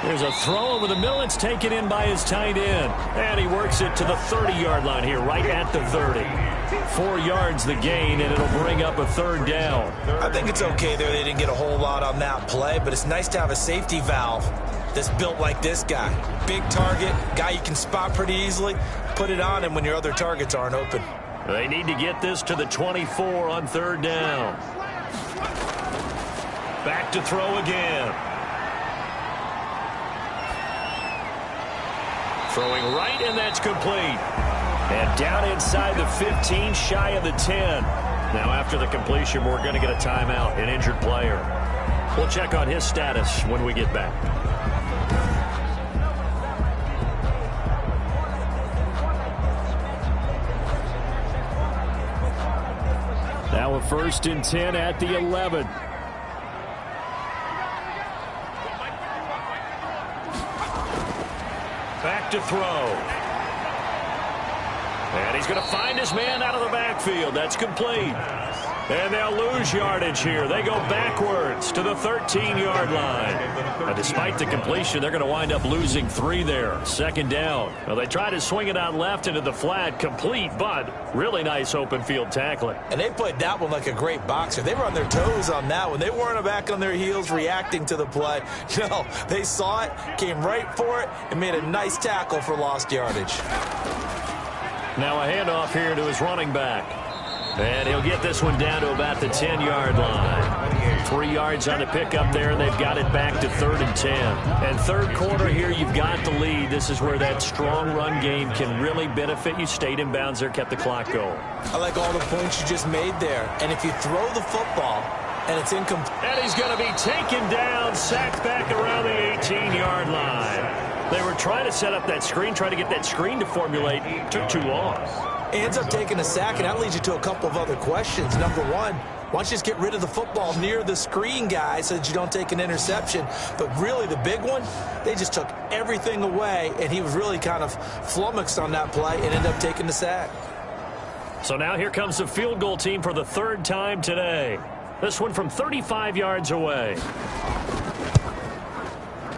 There's a throw over the middle. It's taken in by his tight end. And he works it to the 30-yard line here, right at the 30. 4 yards the gain, and it'll bring up a third down. I think it's okay there. They didn't get a whole lot on that play, but it's nice to have a safety valve that's built like this guy. Big target, guy you can spot pretty easily. Put it on him when your other targets aren't open. They need to get this to the 24 on third down. Back to throw again. Throwing right, and that's complete. And down inside the 15, shy of the 10. Now after the completion, we're going to get a timeout, an injured player. We'll check on his status when we get back. Now a 1st and 10 at the 11. Back to throw. And he's going to find his man out of the backfield. That's complete. And they'll lose yardage here. They go backwards to the 13-yard line. And despite the completion, they're going to wind up losing 3 there. 2nd down. Well, they try to swing it out left into the flat. Complete, but really nice open field tackling. And they played that one like a great boxer. They were on their toes on that one. They weren't back on their heels reacting to the play. No, they saw it, came right for it, and made a nice tackle for lost yardage. Now a handoff here to his running back. And he'll get this one down to about the 10-yard line. 3 yards on the pickup there, and they've got it back to 3rd and 10. And third quarter here, you've got the lead. This is where that strong run game can really benefit you. Stayed in bounds there, kept the clock going. I like all the points you just made there. And if you throw the football and it's incomplete. And he's going to be taken down, sacked back around the 18-yard line. They were trying to set up that screen, trying to get that screen to formulate. Took too long. He ends up taking a sack, and that leads you to a couple of other questions. Number one, why don't you just get rid of the football near the screen guy so that you don't take an interception? But really the big one, they just took everything away, and he was really kind of flummoxed on that play and ended up taking the sack. So now here comes the field goal team for the 3rd time today. This one from 35 yards away.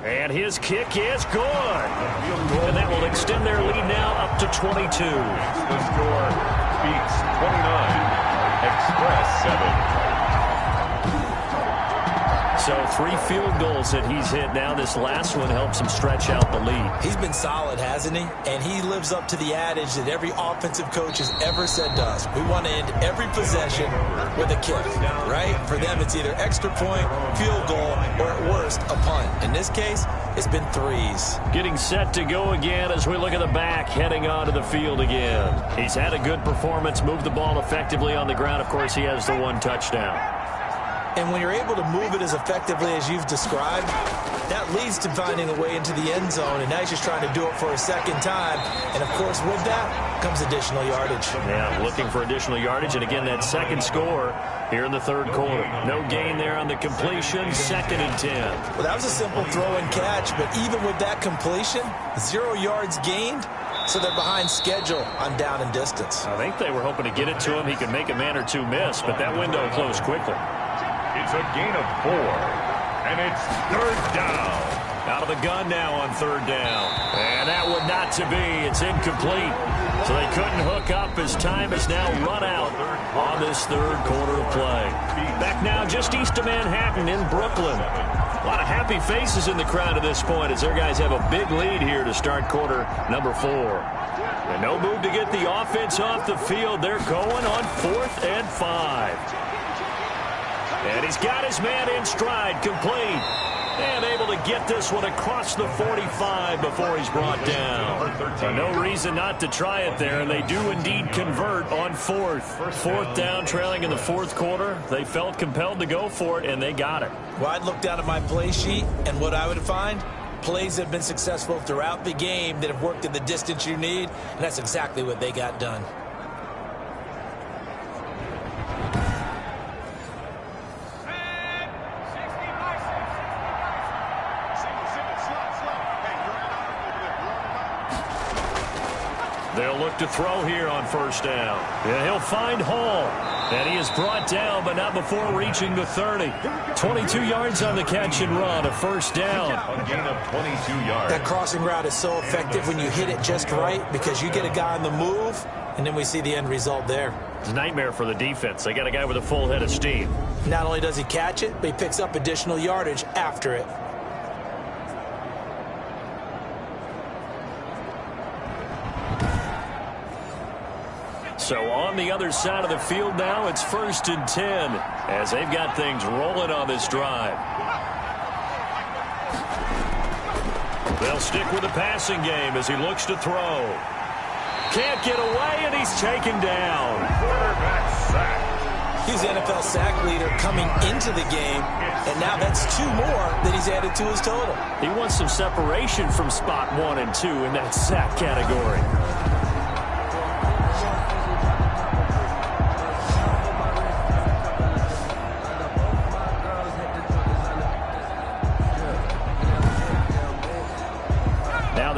And his kick is good. And that will extend their lead now up to 22. The score, Beats 29, Express 7. So 3 field goals that he's hit now. This last one helps him stretch out the lead. He's been solid, hasn't he? And he lives up to the adage that every offensive coach has ever said to us. We want to end every possession with a kick, right? For them, it's either extra point, field goal, or at worst, a punt. In this case, it's been 3s. Getting set to go again as we look at the back, heading onto the field again. He's had a good performance, moved the ball effectively on the ground. Of course, he has the 1 touchdown. And when you're able to move it as effectively as you've described, that leads to finding a way into the end zone, and now he's just trying to do it for a 2nd time. And, of course, with that comes additional yardage. Yeah, looking for additional yardage, and again, that 2nd score here in the 3rd quarter. No gain there on the completion, 2nd and 10. Well, that was a simple throw and catch, but even with that completion, 0 yards gained. So they're behind schedule on down and distance. I think they were hoping to get it to him. He could make a man or 2 miss, but that window closed quickly. It's a gain of 4, and it's 3rd down. Out of the gun now on 3rd down. And that one not to be. It's incomplete. So they couldn't hook up as time has now run out on this 3rd quarter of play. Back now just east of Manhattan in Brooklyn. A lot of happy faces in the crowd at this point as their guys have a big lead here to start quarter number 4. And no move to get the offense off the field. They're going on 4th and 5. And he's got his man in stride, complete. And able to get this one across the 45 before he's brought down. So no reason not to try it there, and they do indeed convert on 4th. 4th down, trailing in the 4th quarter. They felt compelled to go for it, and they got it. Well, I'd look down at my play sheet, and what I would find, plays that have been successful throughout the game that have worked at the distance you need, and that's exactly what they got done. look to throw here on first down. And he'll find Hall. And he is brought down, but not before reaching the 30. 22 yards on the catch and run, a first down. A gain of 22 yards. That crossing route is so effective when you hit it just right because you get a guy on the move, and then we see the end result there. It's a nightmare for the defense. They got a guy with a full head of steam. Not only does he catch it, but he picks up additional yardage after it. So on the other side of the field now, it's 1st and 10 as they've got things rolling on this drive. They'll stick with the passing game as he looks to throw. Can't get away, and he's taken down. Quarterback sack. He's the NFL sack leader coming into the game, and now that's 2 more that he's added to his total. He wants some separation from spot 1 and 2 in that sack category.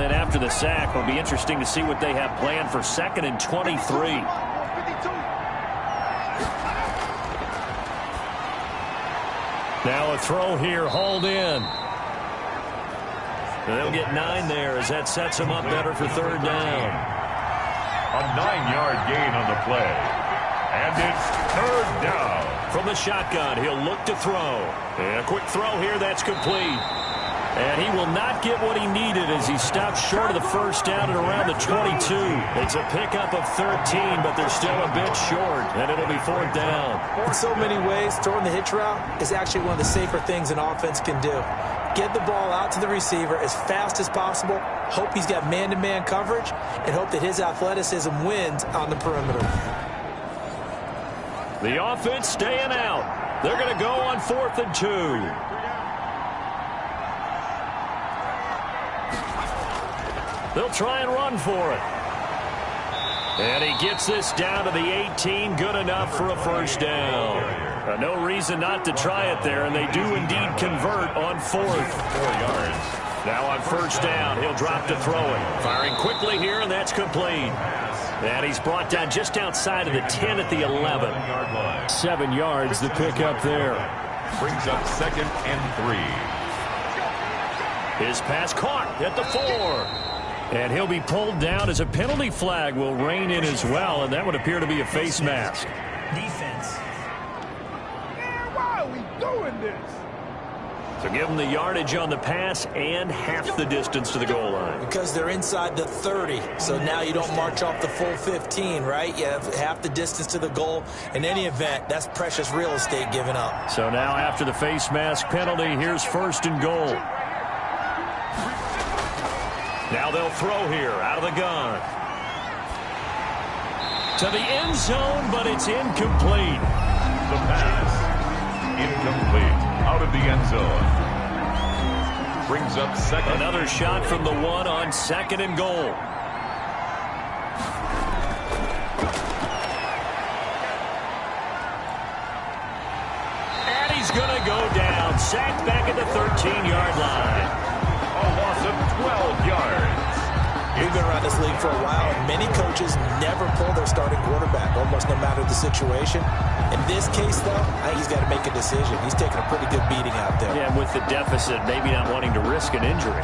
After the sack, it'll be interesting to see what they have planned for 2nd and 23. Now a throw here, hauled in. They'll get 9 there as that sets them up better for 3rd down. A 9-yard gain on the play. And it's 3rd down. From the shotgun, he'll look to throw. And a quick throw here, that's complete. And he will not get what he needed as he stopped short of the 1st down at around the 22. It's a pickup of 13, but they're still a bit short, and it'll be 4th down. In so many ways, throwing the hitch route is actually one of the safer things an offense can do. Get the ball out to the receiver as fast as possible, hope he's got man-to-man coverage, and hope that his athleticism wins on the perimeter. The offense staying out. They're going to go on 4th and 2. They'll try and run for it. And he gets this down to the 18. Good enough for a 1st down. No reason not to try it there, and they do indeed convert on 4th. 4 yards. Now on 1st down, he'll drop to throw it. Firing quickly here, and that's complete. And he's brought down just outside of the 10 at the 11. 7 yards the pick up there. Brings up 2nd and 3. His pass caught at the 4. And he'll be pulled down as a penalty flag will rein in as well, and that would appear to be a face mask. Defense. Man, why are we doing this? So give them the yardage on the pass and half the distance to the goal line. Because they're inside the 30, so now you don't march off the full 15, right? You have half the distance to the goal. In any event, that's precious real estate given up. So now after the face mask penalty, here's 1st and goal. Now they'll throw here out of the gun. To the end zone, but it's incomplete. The pass. Incomplete. Out of the end zone. Brings up 2nd. Another shot from the 1 on 2nd and goal. And he's going to go down. Sacked back at the 13-yard line. A loss of 12 yards. We've been around this league for a while, and many coaches never pull their starting quarterback, almost no matter the situation. In this case, though, I think he's got to make a decision. He's taking a pretty good beating out there. Yeah, with the deficit, maybe not wanting to risk an injury.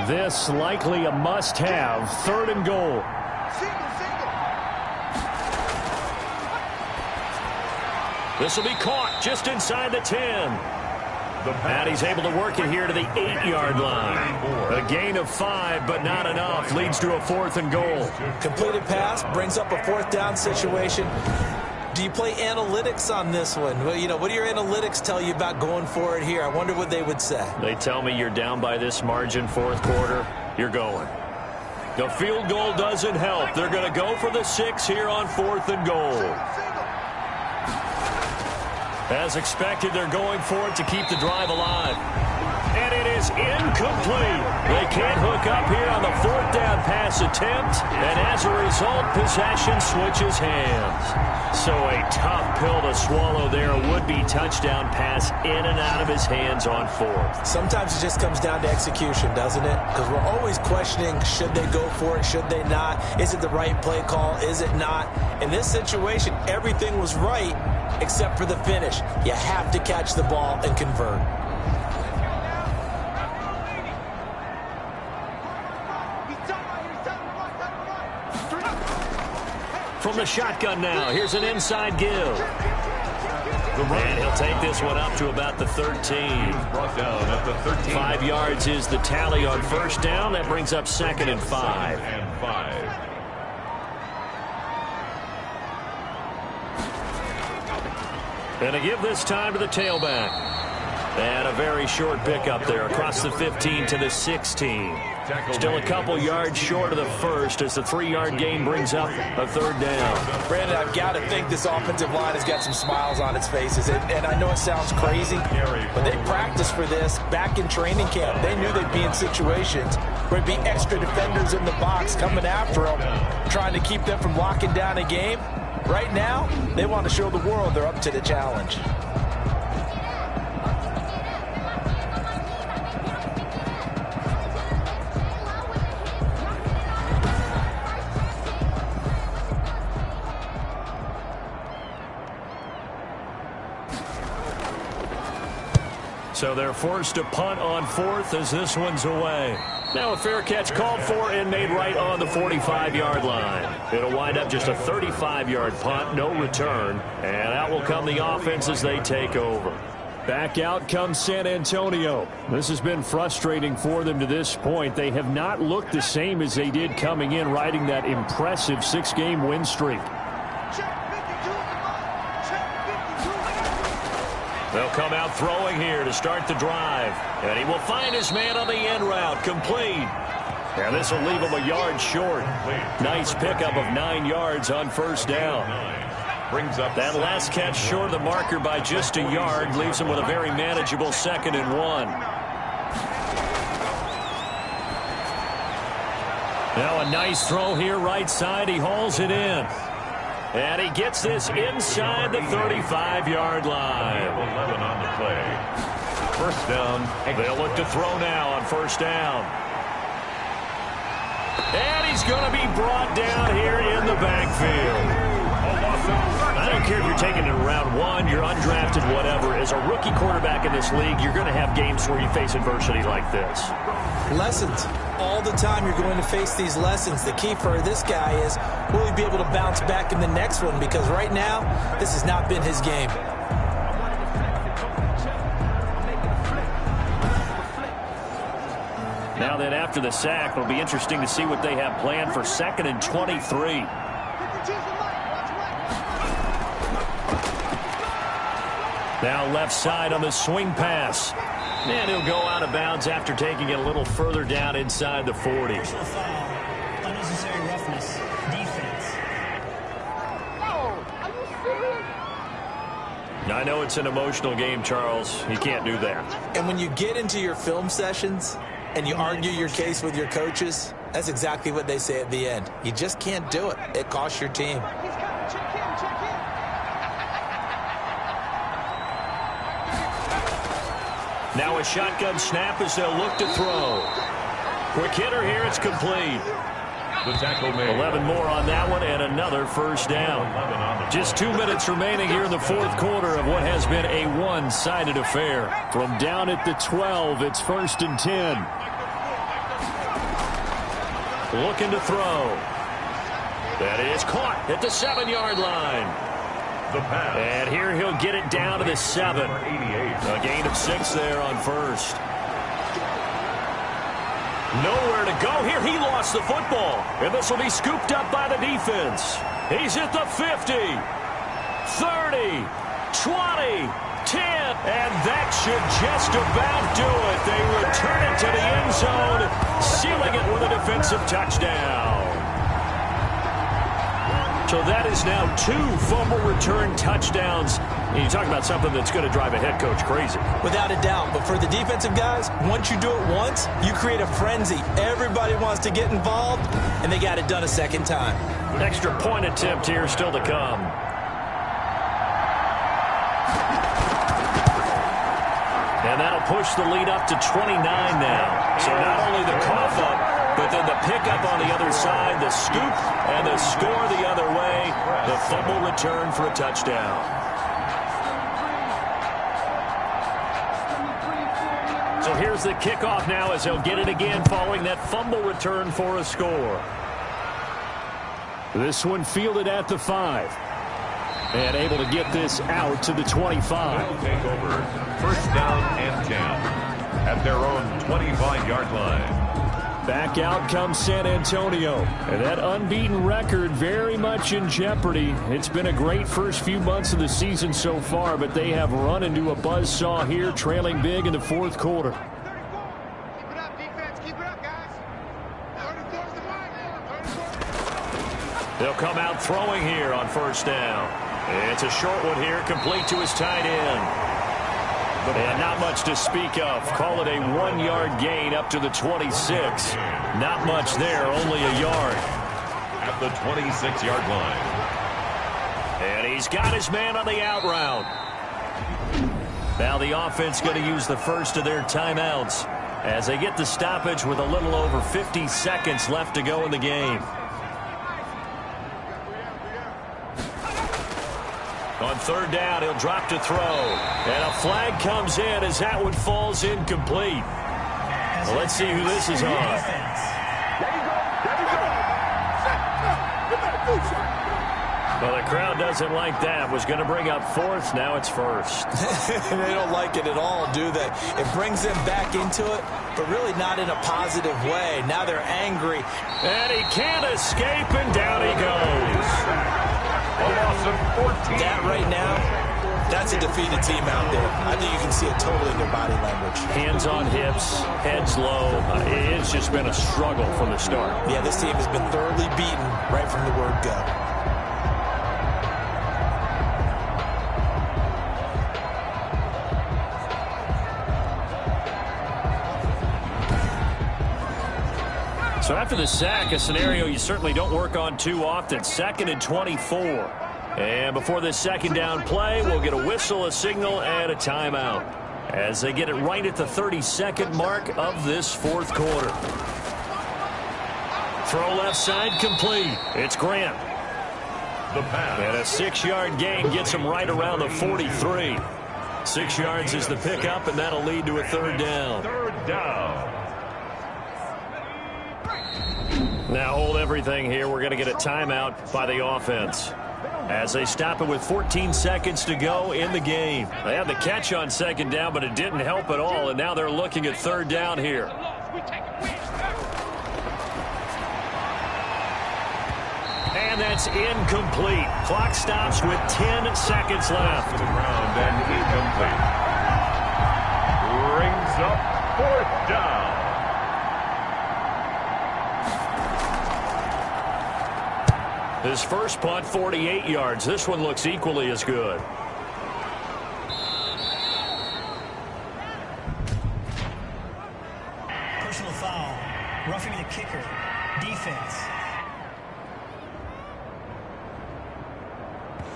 This likely a must-have. 3rd and goal. This will be caught just inside the 10. And he's able to work it here to the 8-yard line. A gain of 5, but not enough. Leads to a 4th and goal. Completed pass brings up a 4th down situation. Do you play analytics on this one? Well, you know, what do your analytics tell you about going for it here? I wonder what they would say. They tell me you're down by this margin 4th quarter. You're going. The field goal doesn't help. They're going to go for the 6 here on 4th and goal. As expected, they're going for it to keep the drive alive. And it is is incomplete. They can't hook up here on the 4th down pass attempt, and as a result, possession switches hands. So a tough pill to swallow there. A would-be touchdown pass in and out of his hands on 4th. Sometimes it just comes down to execution, doesn't it? Because we're always questioning, should they go for it, should they not? Is it the right play call, is it not? In this situation, everything was right except for the finish. You have to catch the ball and convert. From the shotgun now, here's an inside give. And he'll take this one up to about the 13. Brought down at the 13. 5 yards is the tally on 1st down. That brings up 2nd and 5. And 5. And a give this time to the tailback. And a very short pickup there across the 15 to the 16. Still a couple yards short of the first as the 3-yard gain brings up a 3rd down. Brandon, I've got to think this offensive line has got some smiles on its faces. And I know it sounds crazy, but they practiced for this back in training camp. They knew they'd be in situations where there'd be extra defenders in the box coming after them, trying to keep them from locking down a game. Right now, they want to show the world they're up to the challenge. So they're forced to punt on 4th as this one's away. Now a fair catch called for and made right on the 45-yard line. It'll wind up just a 35-yard punt, no return. And out will come the offense as they take over. Back out comes San Antonio. This has been frustrating for them to this point. They have not looked the same as they did coming in, riding that impressive 6-game win streak. They'll come out throwing here to start the drive. And he will find his man on the end route, complete. And this will leave him a yard short. Nice pickup of 9 yards on 1st down. Brings up that last catch short of the marker by just a yard leaves him with a very manageable 2nd and 1. Now a nice throw here right side. He hauls it in. And he gets this inside the 35-yard line. 11 on the play. 1st down. They'll look to throw now on 1st down. And he's going to be brought down here in the backfield. I don't care if you're taking it in round 1, you're undrafted, whatever. As a rookie quarterback in this league, you're going to have games where you face adversity like this. Lessons. All the time you're going to face these lessons. The key for this guy is, will he be able to bounce back in the next one? Because right now, this has not been his game. Now then, after the sack, it'll be interesting to see what they have planned for 2nd and 23. Now left side on the swing pass. And he'll go out of bounds after taking it a little further down inside the 40. Personal foul. Unnecessary roughness. Defense. I know it's an emotional game, Charles. You can't do that. And when you get into your film sessions and you argue your case with your coaches, that's exactly what they say at the end. You just can't do it. It costs your team. Now a shotgun snap as they'll look to throw. Quick hitter here, it's complete. The tackle made. 11 more on that one and another 1st down. Just 2 minutes remaining here in the 4th quarter of what has been a one-sided affair. From down at the 12, it's 1st and 10. Looking to throw. That is caught at the 7-yard line. The pass. And here he'll get it down to the 7. A gain of 6 there on 1st. Nowhere to go here. He lost the football. And this will be scooped up by the defense. He's at the 50, 30, 20, 10. And that should just about do it. They return it to the end zone, sealing it with a defensive touchdown. So that is now 2 fumble return touchdowns You talk about something that's going to drive a head coach crazy. Without a doubt. But for the defensive guys, once you do it once, you create a frenzy. Everybody wants to get involved, and they got it done a second time. Extra point attempt here still to come. And that'll push the lead up to 29 now. So not only the cough up, but then the pickup on the other side, the scoop, and the score the other way. The fumble return for a touchdown. So here's the kickoff now as he'll get it again following that fumble return for a score. This one fielded at the 5. And able to get this out to the 25. They'll take over. First down and 10 at their own 25-yard line. Back out comes San Antonio. And that unbeaten record very much in jeopardy. It's been a great first few months of the season so far, but they have run into a buzzsaw here, trailing big in the fourth quarter. Keep it up, defense. Keep it up, guys. They'll come out throwing here on first down. It's a short one here, complete to his tight end. And not much to speak of. Call it a 1-yard gain up to the 26. Not much there, only a yard. At the 26-yard line. And he's got his man on the out route. Now the offense going to use the first of their timeouts as they get the stoppage with a little over 50 seconds left to go in the game. On third down, he'll drop to throw. And a flag comes in as that one falls incomplete. Well, let's see who this is on. Well, the crowd doesn't like that. Was going to bring up fourth. Now it's first. They don't like it at all, do they? It brings them back into it, but really not in a positive way. Now they're angry. And he can't escape, and down he goes. A loss of 14. That right now, that's a defeated team out there. I think you can see it totally in their body language. Hands on hips, heads low. It's just been a struggle from the start. Yeah, this team has been thoroughly beaten right from the word go. So after the sack, a scenario you certainly don't work on too often. 2nd and 24. And before this second down play, we'll get a whistle, a signal, and a timeout as they get it right at the 32nd mark of this fourth quarter. Throw left side complete. It's Grant. The pass. And a 6-yard gain gets him right around the 43. 6 yards is the pickup, and that'll lead to a third down. Third down. Now hold everything here. We're going to get a timeout by the offense as they stop it with 14 seconds to go in the game. They had the catch on second down, but it didn't help at all, and now they're looking at third down here. And that's incomplete. Clock stops with 10 seconds left. To the ground and incomplete. Brings up fourth down. His first punt, 48 yards. This one looks equally as good. Personal foul. Roughing the kicker. Defense.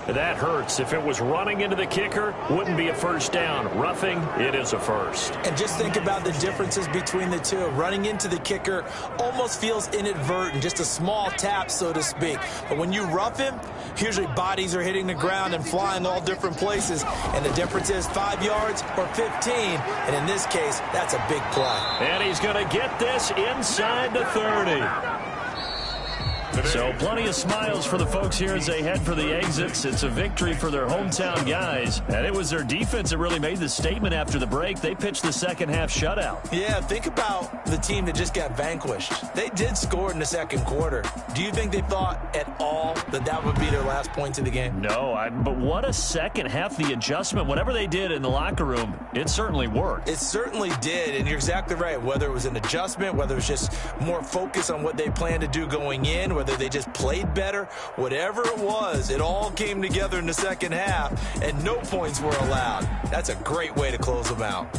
That hurts. If it was running into the kicker, wouldn't be a first down. Roughing, it is a first. And just think about the differences between the two. Running into the kicker almost feels inadvertent, just a small tap, so to speak. But when you rough him, usually bodies are hitting the ground and flying all different places. And the difference is 5 yards or 15. And in this case, that's a big play. And he's going to get this inside the 30. So plenty of smiles for the folks here as they head for the exits. It's a victory for their hometown guys. And it was their defense that really made the statement after the break. They pitched the second half shutout. Yeah, think about the team that just got vanquished. They did score in the second quarter. Do you think they thought at all that that would be their last points of the game? No, but what a second half. The adjustment, whatever they did in the locker room, it certainly worked. It certainly did, and you're exactly right. Whether it was an adjustment, whether it was just more focus on what they planned to do going in, whether they just played better, whatever it was, it all came together in the second half, and no points were allowed. That's a great way to close them out.